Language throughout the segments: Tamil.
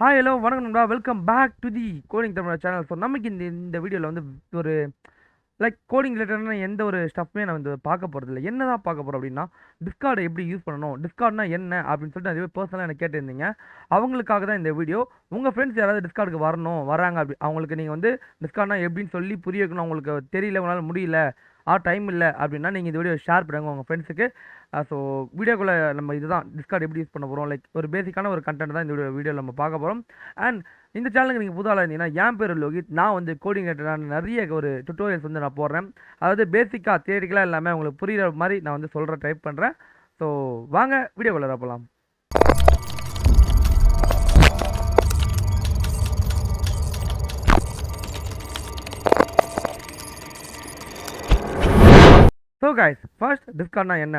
ஹாய் ஹலோ வணக்கம் நண்பா welcome back to the coding Tamil channel. So நமக்கு இந்த வீடியோவில் வந்து ஒரு கோடிங் ரிலேட்டடான எந்த ஒரு ஸ்டஃப்மே நான் வந்து பார்க்க போகிறதில்ல. என்ன தான் பார்க்க போகிறோம் அப்படின்னா, டிஸ்கார்டை எப்படி யூஸ் பண்ணணும், டிஸ்கார்ட்னா என்ன அப்படின்னு சொல்லிட்டு நிறைய பர்சனலாக எனக்கு கேட்டிருந்தீங்க. அவங்களுக்காக தான் இந்த வீடியோ. உங்கள் ஃப்ரெண்ட்ஸ் யாராவது டிஸ்கார்டுக்கு வராங்க அப்படி அவங்களுக்கு நீங்கள் வந்து டிஸ்கார்ட்னா எப்படின்னு சொல்லி புரிய வைக்கணும். அவங்களுக்கு தெரியல, உங்களால் முடியல, டைம் இல்லை அப்படின்னா நீங்கள் இந்த வீடியோ ஷேர் பண்ணுங்கள் உங்கள் ஃப்ரெண்ட்ஸுக்கு. ஸோ வீடியோக்குள்ளே நம்ம இதுதான் டிஸ்கார்ட் எப்படி யூஸ் பண்ண போகிறோம், ஒரு பேசிக்கான ஒரு கண்டென்ட் தான் இந்த வீடியோவில் நம்ம பார்க்க போகிறோம். அண்ட் இந்த சேனலுக்கு நீங்கள் புது ஆளாக இருந்தீங்கன்னா, என் பேர் லோகித். நான் வந்து கோடிங் ரிலேட்டடான நிறைய ஒரு டுட்டோரியல்ஸ் வந்து நான் போடுறேன். அதாவது பேசிக்காக தியரிக்கலாக எல்லாமே உங்களுக்கு புரிகிற மாதிரி நான் வந்து சொல்கிற டைப் பண்ணுறேன். ஸோ வாங்க வீடியோக்குள்ளே போகலாம். ஸோ கைஸ், ஃபர்ஸ்ட் டிஸ்கார்ட்னா என்ன?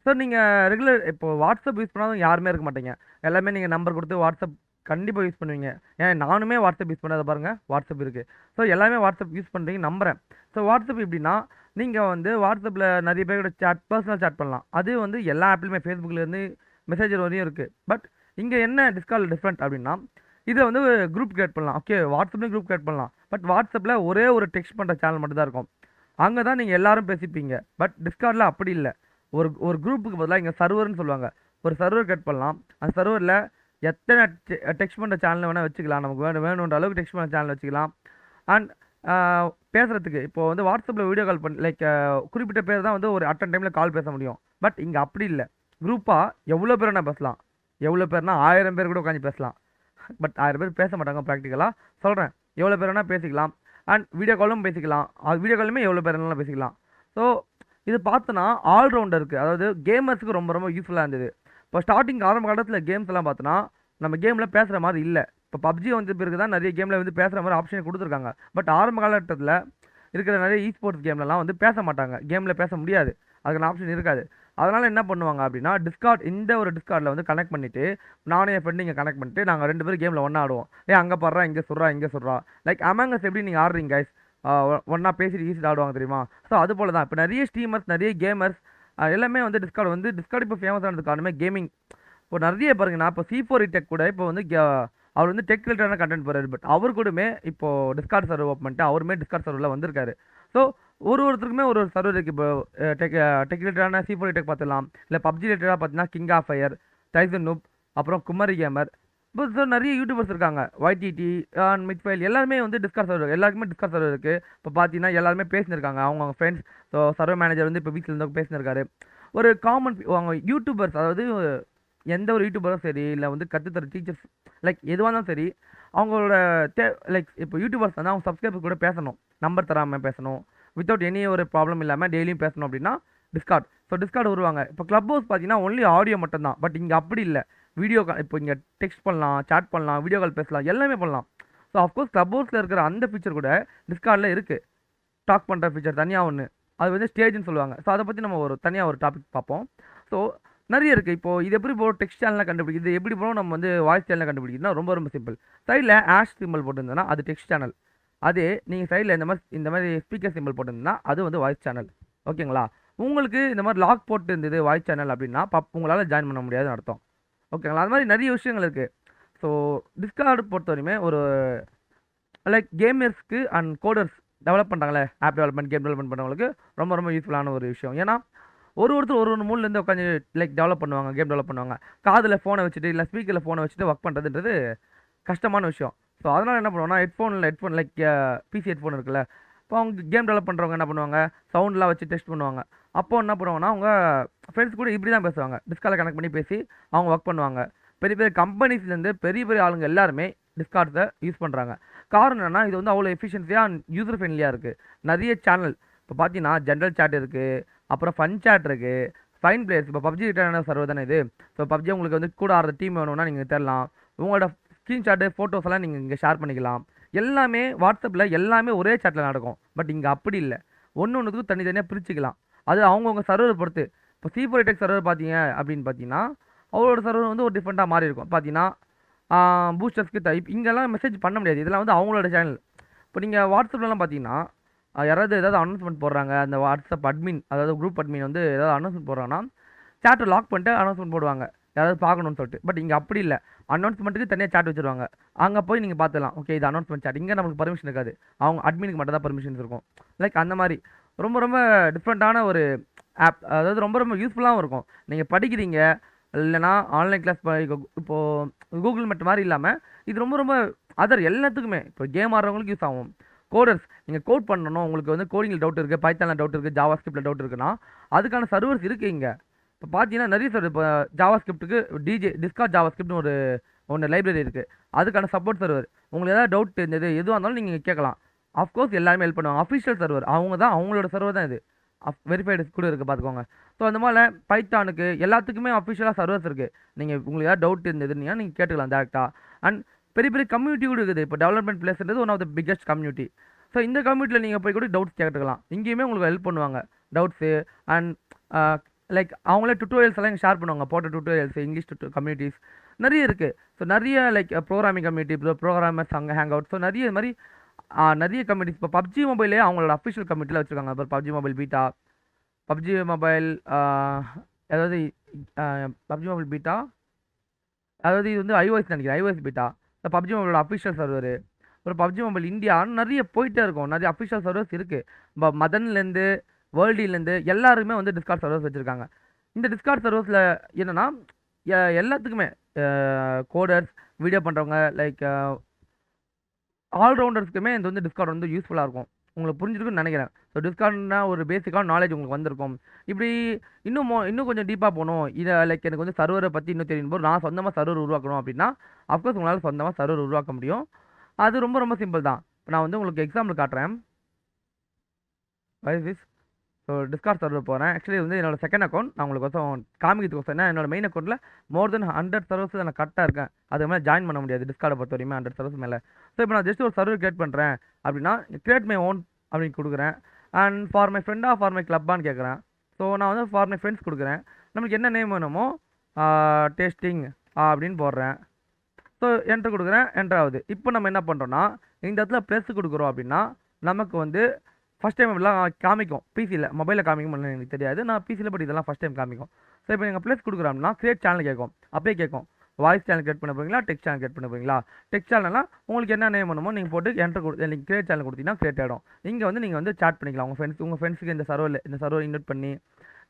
ஸோ நீங்கள் ரெகுலர் இப்போ வாட்ஸ்அப் யூஸ் பண்ணாலும் யாருமே இருக்க மாட்டீங்க. எல்லாமே நீங்கள் நம்பர் கொடுத்து வாட்ஸ்அப் கண்டிப்பாக யூஸ் பண்ணுவீங்க. ஏன் நானுமே வாட்ஸ்அப் யூஸ் பண்ணாத பாருங்கள், வாட்ஸ்அப் இருக்குது. ஸோ எல்லாமே வாட்ஸ்அப் யூஸ் பண்ணுறீங்க நம்புகிறேன். ஸோ வாட்ஸ்அப் எப்படின்னா, நீங்கள் வந்து வாட்ஸ்அப்பில் நிறைய பேரோட பர்சனல் சேட் பண்ணலாம். அது வந்து எல்லா ஆப்லையுமே ஃபேஸ்புக்லேருந்து மெசேஜர் வரையும் இருக்குது. பட் இங்கே என்ன டிஸ்கார்ட் டிஃப்ரெண்ட் அப்படின்னா, இதை வந்து குரூப் கிரியேட் பண்ணலாம். ஓகே, வாட்ஸ்அப்லேயும் குரூப் கிரியேட் பண்ணலாம். பட் வாட்ஸ்அப்பில் ஒரே ஒரு டெக்ஸ்ட் பண்ணுற சேனல் மட்டும் தான் இருக்கும். அங்கே தான் நீங்கள் எல்லாரும் பேசிப்பீங்க. பட் டிஸ்கார்டில் அப்படி இல்லை. ஒரு குரூப்புக்கு பதிலாக இங்கே சர்வர்னு சொல்லுவாங்க. ஒரு சர்வர் கிரியேட் பண்ணலாம். அந்த சர்வரில் எத்தனை டெக்ஸ்ட் பண்ணுற சேனல் வேணால் வச்சுக்கலாம். நமக்கு வேணுன்ற அளவுக்கு டெக்ஸ்ட் பண்ணுற சேனல் வச்சுக்கலாம். அண்ட் பேசுகிறதுக்கு இப்போ வந்து வாட்ஸ்அப்பில் வீடியோ கால் பண்ணி குறிப்பிட்ட பேர் தான் வந்து ஒரு அட்டன் டைமில் கால் பேச முடியும். பட் இங்கே அப்படி இல்லை. குரூப்பாக எவ்வளோ பேர் வேணால் பேசலாம். எவ்வளோ பேர்னா 1000 பேர் கூட உட்காந்து பேசலாம். பட் 1000 பேர் பேச மாட்டாங்க ப்ராக்டிக்கலாக சொல்கிறேன். எவ்வளோ பேர் வேணால் பேசிக்கலாம். அண்ட் வீடியோ காலும் பேசிக்கலாம். அது வீடியோ காலுமே எவ்வளோ பேர் வேணாலும் பேசிக்கலாம். ஸோ இது பார்த்தோன்னா ஆல்ரவுண்டர் இருக்குது. அதாவது கேமர்ஸுக்கு ரொம்ப ரொம்ப யூஸ்ஃபுல்லாக இருந்தது. இப்போ ஸ்டார்டிங் ஆரம்ப காலத்தில் கேம்ஸ் எல்லாம் பார்த்தோன்னா நம்ம கேமில் பேசுகிற மாதிரி இல்லை. இப்போ பப்ஜி வந்து பிறகு தான் நிறைய கேமில் வந்து பேசுகிற மாதிரி ஆப்ஷன் கொடுத்துருக்காங்க. பட் ஆரம்ப காலகட்டத்தில் இருக்கிற நிறைய ஸ்போர்ட்ஸ் கேம்லலாம் வந்து பேச மாட்டாங்க. கேமில் பேச முடியாது, அதுக்கான ஆப்ஷன் இருக்காது. அதனால் என்ன பண்ணுவாங்க அப்படின்னா, டிஸ்கார்ட் இந்த ஒரு டிஸ்கார்டில் வந்து கனெக்ட் பண்ணிவிட்டு, நானும் என் ஃப்ரெண்டு இங்கே கனெக்ட் பண்ணிட்டு நாங்கள் 2 பேரும் கேமில் ஒன்றா ஆடுவோம். அங்கே பாடுறா, இங்கே சொல்கிறா. அமேங் அஸ் எப்படி நீங்கள் ஆடுறீங்க கைஸ், ஒன்றா பேசிட்டு ஈஸியாக ஆடுவாங்க தெரியுமா? ஸோ அது போல தான் இப்போ நிறைய ஸ்ட்ரீமர்ஸ், நிறைய கேமர்ஸ் எல்லாமே வந்து டிஸ்கார்ட் இப்போ ஃபேமஸ் ஆனது காரணமே கேமிங். இப்போ நிறைய பாருங்க, நான் இப்போ C4 டெக் கூட இப்போ வந்து அவர் வந்து டெக் ரிலேட்டடான கண்டென்ட் போகிறாரு. பட் அவர் கூடமே இப்போ டிஸ்கார்ட் சர்வர் ஓப்பன் பண்ணிட்டு அவருமே டிஸ்கார்ட் சர்வரில் வந்திருக்காரு. ஸோ ஒருத்தருக்குமே ஒரு சர்வர் இருக்குது. இப்போ டெக் ரிலேட்டடான C4 டெக் பார்த்துலாம். இல்லை பப்ஜி ரிலேட்டடாக பார்த்தீங்கன்னா king of fire, Tyson noob, அப்புறம் குமரி கேமர். இப்போ ஸோ நிறைய யூடியூபர்ஸ் இருக்காங்க. YTT அண்ட் மிட்ஃபைல் எல்லாருமே வந்து டிஸ்கார்ட் சர்வர், எல்லாருக்குமே டிஸ்கார்ட் சர்வர் இருக்குது. இப்போ பார்த்தீங்கன்னா எல்லாருமே பேசினிருக்காங்க அவங்க ஃப்ரெண்ட்ஸ். ஸோ சர்வர் மேனேஜர் வந்து இப்போ வீட்டில் இருந்தவங்க பேசினிருக்காரு. ஒரு காமன் அவங்க யூடியூபர்ஸ், அதாவது எந்த ஒரு யூடியூபரும் சரி, இல்லை வந்து கற்றுத்தர டீச்சர்ஸ், எதுவாக இருந்தாலும் சரி, அவங்களோட இப்போ யூடியூபர்ஸ் வந்து அவங்க சப்ஸ்கிரைபர்ஸ் கூட பேசணும், நம்பர் தராமல் பேசணும், வித்தவுட் எனி ஒரு ப்ராப்ளம் இல்லாமல் டெய்லியும் பேசணும் அப்படின்னா டிஸ்கார்ட். ஸோ டிஸ்கார்ட் வருவாங்க. இப்போ கிளப் ஹவுஸ் பார்த்தீங்கன்னா ஒன்லி ஆடியோ மட்டும் தான். பட் இங்கே அப்படி இல்லை. வீடியோ கால், இப்போ இங்கே டெக்ஸ்ட் பண்ணலாம், சாட் பண்ணலாம், வீடியோ கால் பேசலாம், எல்லாமே பண்ணலாம். ஸோ அஃப்கோர்ஸ் கிளப் ஹவுஸில் இருக்கிற அந்த ஃபீச்சர் கூட டிஸ்கார்டில் இருக்குது. டாக் பண்ணுற ஃபீச்சர் தனியாக ஒன்று, அது வந்து ஸ்டேஜ்னு சொல்லுவாங்க. ஸோ அதை பற்றி நம்ம தனியாக ஒரு டாபிக் பார்ப்போம். ஸோ நிறைய இருக்குது. இப்போ இது எப்படி போகிறோம், டெக்ஸ்ட் சேனலில் கண்டுபிடிக்குது, எப்படி போகிறோம் நம்ம வந்து வாய்ஸ் சேனலில் கண்டுபிடிக்குதுன்னா ரொம்ப ரொம்ப சிம்பிள். சைடில் ஆஷ் சிம்பிள் போட்டிருந்தோன்னா அது டெக்ஸ்ட் சேனல். அதே நீங்கள் சைடில் இந்த மாதிரி ஸ்பீக்கர் சிம்பிள் போட்டிருந்தீங்கன்னா அது வந்து வாய்ஸ் சேனல். ஓகேங்களா? உங்களுக்கு இந்த மாதிரி லாக் போட்டு இருந்தது வாய்ஸ் சேனல் அப்படின்னா உங்களால் ஜாயின் பண்ண முடியாதுன்னு அர்த்தம். ஓகேங்களா? அது மாதிரி நிறைய விஷயங்கள் இருக்குது. ஸோ டிஸ்கார்டு பொறுத்தவரையுமே ஒரு கேமர்ஸ்க்கு அண்ட் கோடர்ஸ் டெவலப் பண்ணுறாங்களே, ஆப் டெவலப்மெண்ட், கேம் டெவலப்மெண்ட் பண்ணுறவங்களுக்கு ரொம்ப ரொம்ப யூஸ்ஃபுல்லான ஒரு விஷயம். ஏன்னா ஒருத்தர் ஒரு மூணுலேருந்து உட்காந்து டெவலப் பண்ணுவாங்க, கேம் டெவலப் பண்ணுவாங்க. காதில் ஃபோனை வச்சுட்டு இல்லை ஸ்பீக்கரில் ஃபோனை வச்சுட்டு ஒர்க் பண்ணுறதுன்றது கஷ்டமான விஷயம். ஸோ அதனால் என்ன பண்ணுவோம்னா, ஹெட்ஃபோன் பிசி ஹெட்ஃபோன் இருக்குல்ல, இப்போ அவங்க கேம் டெவலப் பண்ணுறவங்க என்ன பண்ணுவாங்க, சவுண்ட்லாம் வச்சு டெஸ்ட் பண்ணுவாங்க. அப்போ என்ன பண்ணுவாங்கன்னா, அவங்க ஃப்ரெண்ட்ஸ் கூட இப்படி தான் பேசுவாங்க, டிஸ்கார்டில் கனெக்ட் பண்ணி பேசி அவங்க ஒர்க் பண்ணுவாங்க. பெரிய பெரிய கம்பெனிஸ்லேருந்து பெரிய பெரிய ஆளுங்க எல்லாருமே டிஸ்கார்ட்ஸை யூஸ் பண்ணுறாங்க. காரணம் என்னன்னா, இது வந்து அவ்வளோ எஃபிஷியன்சியாக யூசர் ஃப்ரெண்ட்லியாக இருக்குது. நிறைய சேனல் இப்போ பார்த்தீங்கன்னா ஜென்ரல் சேட் இருக்குது, அப்புறம் ஃபன் சேட் இருக்குது, ஃபைன் பிளேயர்ஸ். இப்போ பப்ஜி ரிட்டர்னான சர்வர் தானே இது. ஸோ பப்ஜி உங்களுக்கு வந்து கூட ஆடுற டீம் வேணும்னா நீங்கள் தேடலாம். உங்களோட ஸ்க்ரீன்ஷாட்டு, ஃபோட்டோஸ் எல்லாம் நீங்கள் இங்கே ஷேர் பண்ணிக்கலாம். எல்லாமே வாட்ஸ்அப்பில் எல்லாமே ஒரே சேட்டில் நடக்கும். பட் இங்கே அப்படி இல்லை. ஒன்றுத்துக்கும் தனித்தனியாக பிரிச்சுக்கலாம். அது அவங்கவுங்க சர்வரை பொறுத்து. இப்போ C4 டெக் சர்வர் பார்த்தீங்க அப்படின்னு பார்த்தீங்கன்னா, அவரோட சர்வர் வந்து ஒரு டிஃப்ரெண்ட்டாக மாறி இருக்கும். பார்த்தீங்கன்னா பூஸ்டர்ஸ்க்கு இங்கெல்லாம் மெசேஜ் பண்ண முடியாது. இதெல்லாம் வந்து அவங்களோட சேனல். இப்போ நீங்கள் வாட்ஸ்அப்லலாம் பார்த்தீங்கன்னா, யாராவது ஏதாவது அனௌன்ஸ்மெண்ட் போடுறாங்க, அந்த வாட்ஸ்அப் அட்மின், அதாவது குரூப் அட்மின் வந்து ஏதாவது அனௌன்ஸ்மெண்ட் போடுறாங்கன்னா, சேட்டை லாக் பண்ணிட்டு அனௌன்ஸ்மெண்ட் போடுவாங்க. யாராவது பார்க்கணும்னு சொல்லிட்டு. பட் இங்கே அப்படி இல்லை, அனௌன்ஸ்மெண்ட்டுக்கு தனியாக சாட் வச்சுருவாங்க. அங்கே போய் நீங்கள் பார்த்துலாம், ஓகே இது அனௌன்ஸ்மெண்ட் சாட். இங்கே நமக்கு பர்மிஷன் இருக்காது, அவங்க அட்மினுக்கு மட்டும் தான் பர்மிஷன்ஸ் இருக்கும். லைக் அந்த மாதிரி ரொம்ப ரொம்ப டிஃப்ரெண்ட்டான ஒரு ஆப். அதாவது ரொம்ப ரொம்ப யூஸ்ஃபுல்லாகவும் இருக்கும். நீங்கள் படிக்கிறீங்க இல்லைனா ஆன்லைன் கிளாஸ் இப்போது கூகுள் மீட் மாதிரி இல்லாமல் இது ரொம்ப ரொம்ப அதர் எல்லாத்துக்குமே, இப்போ கேம் ஆடுறவங்களுக்கு யூஸ் ஆகும். கோடர்ஸ், நீங்கள் கோட் பண்ணணும், உங்களுக்கு வந்து கோடிங்கில் டவுட் இருக்குது, பைத்தானில் டவுட் இருக்குது, ஜாவா ஸ்கிரிப்டில் டவுட் இருக்குன்னா அதுக்கான சர்வர்ஸ் இருக்குது இங்கே. இப்போ பார்த்தீங்கன்னா நிறைய சர்வர், இப்போ ஜாவா ஸ்கிரிப்ட்டுக்கு டிஸ்கார்ட் ஜாவா ஸ்கிரிப்ட்னு ஒன்று லைப்ரரி இருக்குது, அதுக்கான சப்போர்ட் சர்வர். உங்களுக்கு ஏதாவது டவுட் இருந்தது எதுவாக இருந்தாலும் நீங்கள் கேட்கலாம். அஃப்கோர்ஸ் எல்லாருமே ஹெல்ப் பண்ணுவாங்க. அஃபிஷியல் சர்வர் அவங்க தான், அவங்களோட சர்வர் தான் இது. வெரிஃபைடு கூட இருக்குது பார்த்துக்கோங்க. ஸோ அந்த மாதிரி பைத்தானுக்கு எல்லாத்துக்குமே அஃபிஷியலாக சர்வர்ஸ் இருக்குது. நீங்கள் உங்களுக்கு ஏதாவது டவுட் இருந்ததுன்னா நீங்கள் கேட்டுக்கலாம் டேரெக்டாக. அண்ட் பெரிய பெரிய கம்யூனிட்டி கூட இருக்குது. இப்போ டெவலப்மெண்ட் பிளேஸ்ன்றது one of the biggest community. So இந்த கம்யூனிட்டியில் நீங்கள் போய் கூட டவுட்ஸ் கேட்டுக்கலாம். இங்கேயுமே உங்களுக்கு ஹெல்ப் பண்ணுவாங்க டவுட்ஸு. அண்ட் லைக் அவங்களே டுட்டோரியல்ஸ் எல்லாம் இங்கே ஷேர் பண்ணுவாங்க, போட்ட டுட்டோரியல்ஸ், இங்கிலீஷ் கம்யூனிட்டிஸ் நிறைய இருக்குது. ஸோ நிறைய லைக் ப்ரோக்ராமிங் கம்யூனிட்டி, ப்ரோக்ராமர்ஸ் அங்கே ஹேங் அவுட். ஸோ நிறைய இது மாதிரி நிறைய கம்யூனிட்டிஸ். இப்போ பப்ஜி மொபைலே அவங்களோட அஃபிஷியல் கம்யூனிட்டியில் வச்சுருக்காங்க. இப்போ PUBG mobile beta, PUBG mobile அதாவது பப்ஜி மொபைல் பீட்டா, அதாவது இது வந்து ஐஓஎஸ் நினைக்கிறேன், ஐஓஎஸ் பீட்டா. இந்த பப்ஜி மொபைலோட அஃபிஷியல் சர்வர், ஒரு பப்ஜி மொபைல் இந்தியா நிறைய போயிட்டே இருக்கும். நிறைய அஃபிஷியல் சர்வர்ஸ் இருக்குது. இப்போ மதன்லேருந்து வேர்ல்டுலேருந்து எல்லாருமே வந்து டிஸ்கார்ட் சர்வர்ஸ் வச்சுருக்காங்க. இந்த டிஸ்கார்ட் சர்வர்ஸில் என்னென்னா எல்லாத்துக்குமே கோடர்ஸ், வீடியோ பண்ணுறவங்க, லைக் ஆல்ரவுண்டர்ஸ்க்குமே இது வந்து டிஸ்கார்ட் வந்து யூஸ்ஃபுல்லாக இருக்கும். உங்களுக்கு புரிஞ்சிருக்குன்னு நினைக்கிறேன். ஸோ டிஸ்கார்ட்னா ஒரு பேசிக்கான நாலேஜ் உங்களுக்கு வந்திருக்கும். இப்படி இன்னும் கொஞ்சம் டீப்பாக போகணும், இதை லைக் எனக்கு வந்து சர்வரை பற்றி இன்னும் தெரியும் போது நான் சொந்தமாக சர்வர் உருவாக்கணும் அப்படின்னா அஃப்கோர்ஸ் உங்களால் சொந்தமாக சர்வர் உருவாக்க முடியும். அது ரொம்ப ரொம்ப சிம்பிள் தான். இப்போ நான் வந்து உங்களுக்கு எக்ஸாம்பிள் காட்டுறேன். வைஸ் ஸோ டிஸ்கார்ட் சர்வர் போகிறேன். ஆக்சுவலி வந்து என்னோட செகண்ட் அக்கௌண்ட் நான் உங்களுக்கு வந்து காமிக்கிறதுக்கு ஏன்னா என்னோட மெயின் அக்கௌண்ட்டில் மோர் தென் 100 சர்வர்ஸ் நான் கரெக்டாக இருக்கேன். அது மேலே ஜாயின் பண்ண முடியாது டிஸ்கார்டை பொறுத்த வரைக்கும் 100 சர்வர்ஸ் மேலே. ஸோ இப்போ நான் ஜஸ்ட் ஒரு சர்வர் கிரியேட் பண்ணுறேன் அப்படின்னா கிரியேட் மை ஓன் அப்படின்னு கொடுக்குறேன். அண்ட் ஃபார் மை ஃப்ரெண்டா ஃபார் மை கிளப்பான்னு கேட்குறேன். ஸோ நான் வந்து ஃபார் மை ஃப்ரெண்ட்ஸ் கொடுக்குறேன். நம்மளுக்கு என்ன நேம் வேணுமோ டேஸ்டிங் அப்படின்னு போடுறேன். ஸோ என்ட்ரு கொடுக்குறேன், என்ட்ரு ஆகுது. இப்போ நம்ம என்ன பண்ணுறோன்னா இந்த இடத்துல ப்ளஸ் கொடுக்குறோம் அப்படின்னா நமக்கு வந்து ஃபஸ்ட் டைம் இப்படிலாம் காமிக்கும். பிசியில் மொபைலில் காமிக்கும் எனக்கு தெரியாது, நான் பிசியில் பட் இதெல்லாம் ஃபஸ்ட் டைம் காமிக்கும். ஸோ இப்போ எங்கள் ப்ளஸ் கொடுக்குறோம்னா கிரியேட் சேனல் கேட்கும். அப்பயே கேட்கும் வாய்ஸ் சேனல் கிரியேட் பண்ண போகிறீங்களா, டெக்ஸ்ட் சேனல் கிரியேட் பண்ண போகிறீங்களா. டெக்ஸ்ட் சேனல்னா உங்களுக்கு என்ன நேம் வேணுமோ நீங்கள் போட்டு நீங்கள் கிரியேட் சேனல் கொடுத்தீங்கன்னா கிரியேட் ஆகிடும். இங்கே வந்து நீங்கள் வந்து சாட் பண்ணிக்கலாம் உங்கள் ஃப்ரெண்ட்ஸுக்கு இந்த சர்வர் இன்வைட் பண்ணி.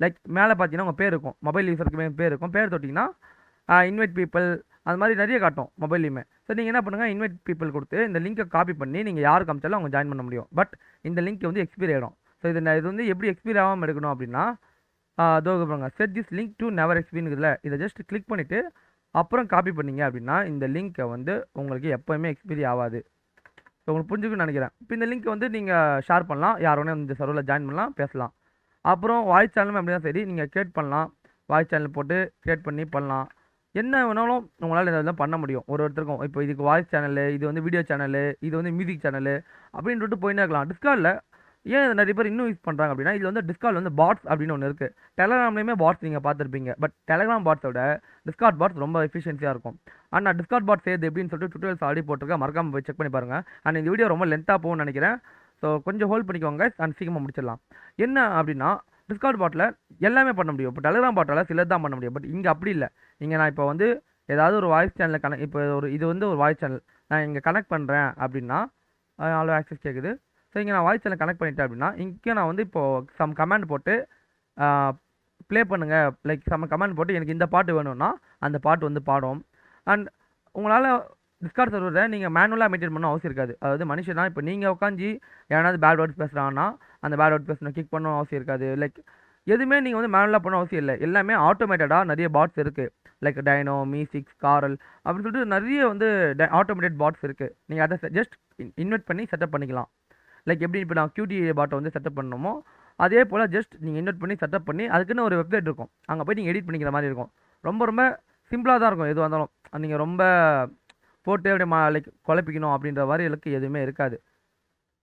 லைக் மேலே பார்த்தீங்கன்னா உங்கள் பேர் இருக்கும், மொபைல் யூஸருக்கு பேர் இருக்கும். பேர் தொட்டிங்கன்னா இன்வைட் பீப்புள் அது மாதிரி நிறைய காட்டும் மொபைல்லையுமே. ஸோ நீங்கள் என்ன பண்ணுங்கள், இன்வைட் பீப்புள் கொடுத்து இந்த லிங்கை காப்பி பண்ணி நீங்கள் யார் காமிச்சாலும் அவங்க ஜாயின் பண்ண முடியும். பட் இந்த லிங்க் வந்து எக்ஸ்பீரி ஆகிடும். ஸோ இது வந்து எப்படி எக்ஸ்பீரி ஆகாமல் எடுக்கணும் அப்படின்னா அதோ பாருங்க, set this link to never எக்ஸ்பீரிங்கிறதுல இதை ஜஸ்ட் கிளிக் பண்ணிவிட்டு அப்புறம் காப்பி பண்ணிங்க அப்படின்னா இந்த லிங்க்கை வந்து உங்களுக்கு எப்போயுமே எக்ஸ்பீரி ஆகாது. ஸோ உங்களுக்கு புரிஞ்சுக்குன்னு நினைக்கிறேன். இப்போ இந்த லிங்க் வந்து நீங்கள் ஷேர் பண்ணலாம், யார் வேணால் இந்த சர்வரில் ஜாயின் பண்ணலாம், பேசலாம். அப்புறம் வாய்ஸ் சேனலும் அப்படி தான் சரி, நீங்கள் கிரியேட் பண்ணலாம், வாய்ஸ் சேனல் போட்டு கிரியேட் பண்ணலாம். என்ன வேணாலும் உங்களால் இதெல்லாம் பண்ண முடியும் ஒருத்தருக்கும். இப்போ இதுக்கு வாய்ஸ் சேனலு, இது வந்து வீடியோ சேனலு, இது வந்து மியூசிக் சேனலு அப்படின்ட்டு போயின்னே இருக்கலாம். டிஸ்கார்டில் ஏன் நிறைய பேர் இன்னும் யூஸ் பண்ணுறாங்க அப்படின்னா இதில் வந்து டிஸ்கார்ட் வந்து பாட்ஸ் அப்படின்னு ஒன்று இருக்குது. டெலகிராம்லேயுமே பாட்ஸ் நீங்கள் பார்த்துருப்பீங்க. பட் டெலகிராம் பாட்ஸோட டிஸ்கார்ட் பாட்ஸ் ரொம்ப எஃபிஷியன்சியாக இருக்கும். அண்ட் நான் டிஸ்கார்ட் பாட்ஸ் ஏது எப்படின்னு சொல்லிட்டு டுட்டோரியல்ஸ் ஆடி போட்டிருக்கேன், மறக்காம போய் செக் பண்ணி பாருங்கள். அண்ட் இந்த வீடியோ ரொம்ப லென்த்தாக போகும்னு நினைக்கிறேன். ஸோ கொஞ்சம் ஹோல்ட் பண்ணிக்கோங்க அண்ட் சீக்கிரமாக முடிச்சிடலாம். என்ன அப்படின்னா டிஸ்கார்ட் பாட்டில் எல்லாமே பண்ண முடியும். இப்போ டெலகிராம் பாட்டால் சிலது தான் பண்ண முடியும். பட் இங்கே அப்படி இல்லை. இங்கே நான் இப்போ வந்து ஏதாவது ஒரு வாய்ஸ் சேனலில் இப்போ இது வந்து ஒரு வாய்ஸ் சேனல் நான் இங்கே கனெக்ட் பண்ணுறேன் அப்படின்னா ஆல் ஆக்சஸ் கேட்குது. ஸோ இங்கே நான் வாய்ஸ் சேனல் கனெக்ட் பண்ணிட்டேன் அப்படின்னா இங்கே நான் வந்து இப்போது சம் கமாண்ட் போட்டு ப்ளே பண்ணுங்கள், லைக் சம் கமாண்ட் போட்டு எனக்கு இந்த பாட்டு வேணும்னா அந்த பாட்டு வந்து பாடும். அண்ட் உங்களால் டிஸ்கார்ட் சர்வரை நீங்கள் மேனுவலாக மெயின்டைன் பண்ண அவசியம் இருக்காது. அதாவது மனுஷனா இப்போ நீங்கள் உட்காந்து ஏன்னாவது பேட் வேர்ட்ஸ் பேசுகிறாங்கன்னா அந்த பேட் வேர்ட் பேசணும் கிளிக் பண்ண அவசியம் இருக்காது. லைக் எதுவுமே நீங்கள் வந்து மேனுவலாக பண்ண அவசியம் இல்லை. எல்லாமே ஆட்டோமேட்டடாக நிறைய பாட்ஸ் இருக்குது. லைக் டைனோ, மீசிக்ஸ், காரல் அப்படின்னு சொல்லிட்டு நிறைய வந்து ஆட்டோமேட்டட் பாட்ஸ் இருக்குது. நீங்கள் அதை ஜஸ்ட் இன்வைட் பண்ணி செட்டப் பண்ணிக்கலாம். லைக் எப்படி இப்போ நான் QT பாட்டை வந்து செட்டப் பண்ணணுமோ அதே போல் ஜஸ்ட் நீங்கள் இன்வைட் பண்ணி செட்டப் பண்ணி அதுக்குன்னு ஒரு வெப்சைட் இருக்கும், அங்கே போய் நீங்கள் எடிட் பண்ணிக்கிற மாதிரி இருக்கும். ரொம்ப ரொம்ப சிம்பிளாக தான் இருக்கும். எதுவாக இருந்தாலும் நீங்கள் ரொம்ப போட்டு அப்படியே லைக் குழப்பிக்கணும் அப்படின்ற மாதிரி எனக்கு எதுவுமே இருக்காது.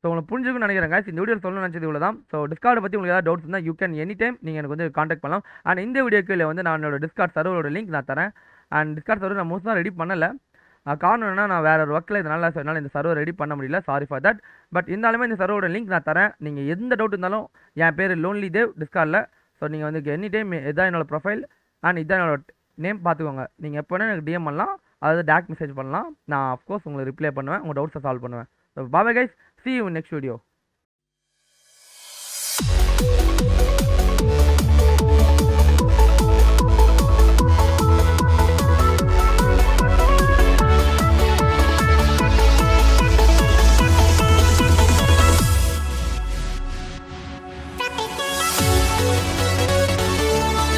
ஸோ உங்களுக்கு புரிஞ்சுக்குன்னு நினைக்கிறேங்க. இந்த வீடியோ சொல்லணும்னு நினச்சது இவ்வளோ தான். ஸோ டிஸ்கார்டை பற்றி உங்களுக்கு ஏதாவது டவுட்ஸ் இருந்தால் யூ கேன் எனி டைம் நீங்கள் எனக்கு வந்து காண்டாக்ட் பண்ணலாம். அண்ட் இந்த வீடியோக்கு இல்லை வந்து நான் என்னோட டிஸ்கார்ட் சர்வரோட லிங்க் நான் தரேன். அண்ட் டிஸ்கார்ட் சர்வர் நான் மோஸ்ட்டாக ரெடி பண்ணலை. காரணம் என்னன்னா நான் வேறு ஒரு ஒர்க்கில் இதனால் இந்த சர்வர் ரெடி பண்ண முடியல, சாரி ஃபார் தட். பட் இருந்தாலுமே இந்த சர்வரோட லிங்க் நான் தரேன். நீங்கள் எந்த டவுட் இருந்தாலும் என் பேர் லோன்லி தேவ் டிஸ்கார்டில். ஸோ நீங்கள் வந்து எனி டைம் இதான் என்னோட ப்ரொஃபைல் அண்ட் இதான் என்னோட நேம் பார்த்துக்கோங்க. நீங்கள் எப்போ வேணால் எனக்கு டிஎம் பண்ணலாம், அதாவது டேரக்ட் மெசேஜ் பண்ணலாம். நான் அஃப்கோர்ஸ் உங்களுக்கு ரிப்ளை பண்ணுவேன், உங்கள் டவுட்ஸை சால்வ் பண்ணுவேன். So bye guys, see you in next video.